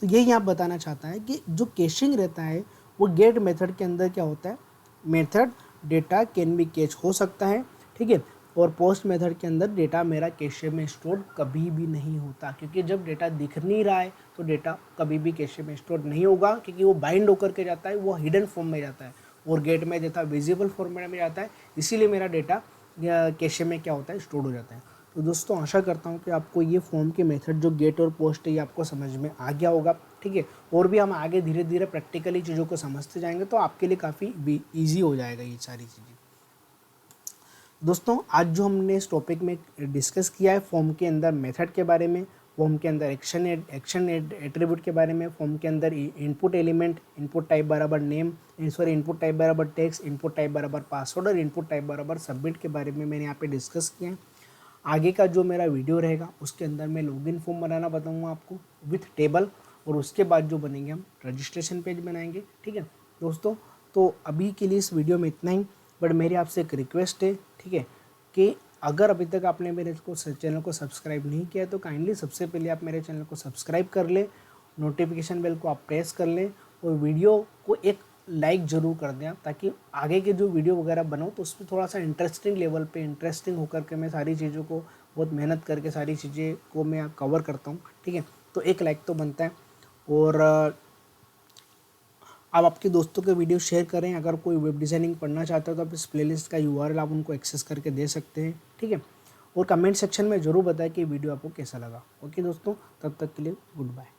तो यही यहाँ बताना चाहता है कि जो कैशिंग रहता है वो गेट मेथड के अंदर क्या होता है, method data can be catch हो सकता है। ठीक है, और पोस्ट मेथड के अंदर डेटा मेरा कैशे में स्टोर कभी भी नहीं होता, क्योंकि जब डेटा दिख नहीं रहा है तो डेटा कभी भी कैशे में स्टोर नहीं होगा, क्योंकि वो बाइंड होकर के जाता है, वो हिडन फॉर्म में जाता है, और गेट में देता विजिबल फॉर्मेट में जाता है। इसीलिए मेरा डेटा कैशे में क्या होता है, स्टोर हो जाता है। तो दोस्तों आशा करता हूँ कि आपको ये फॉर्म के मेथड जो गेट और पोस्ट है ये आपको समझ में आ गया होगा। ठीक है, और भी हम आगे धीरे धीरे प्रैक्टिकली चीज़ों को समझते जाएंगे तो आपके लिए काफ़ी ईजी हो जाएगा ये सारी चीज़ें। दोस्तों आज जो हमने इस टॉपिक में डिस्कस किया है फॉर्म के अंदर मेथड के बारे में, फॉर्म के अंदर एक्शन एट्रीब्यूट के बारे में, फॉर्म के अंदर इनपुट एलिमेंट, इनपुट टाइप बराबर नेम, इनपुट टाइप बराबर टेक्स्ट, इनपुट टाइप बराबर पासवर्ड और इनपुट टाइप बराबर सबमिट के बारे में मैंने यहाँ पे डिस्कस किया है। आगे का जो मेरा वीडियो रहेगा उसके अंदर मैं लॉगिन फॉर्म बनाना बताऊँगा आपको विथ टेबल, और उसके बाद जो बनेंगे हम रजिस्ट्रेशन पेज बनाएंगे। ठीक है दोस्तों, तो अभी के लिए इस वीडियो में इतना ही। बट मेरी आपसे एक रिक्वेस्ट है, ठीक है, कि अगर अभी तक आपने मेरे चैनल को सब्सक्राइब नहीं किया है तो काइंडली सबसे पहले आप मेरे चैनल को सब्सक्राइब कर लें, नोटिफिकेशन बेल को आप प्रेस कर लें, और वीडियो को एक लाइक ज़रूर कर दें आप, ताकि आगे के जो वीडियो वगैरह बनाओ तो उसमें थोड़ा सा इंटरेस्टिंग होकर के मैं सारी चीज़ों को बहुत मेहनत करके सारी चीज़ें को मैं कवर करता हूँ। ठीक है, तो एक लाइक तो बनता है। और आप आपके दोस्तों के वीडियो शेयर करें। अगर कोई वेब डिज़ाइनिंग पढ़ना चाहता है तो आप इस प्लेलिस्ट का URL आप उनको एक्सेस करके दे सकते हैं। ठीक है, और कमेंट सेक्शन में ज़रूर बताएं कि वीडियो आपको कैसा लगा। ओके दोस्तों, तब तक के लिए गुड बाय।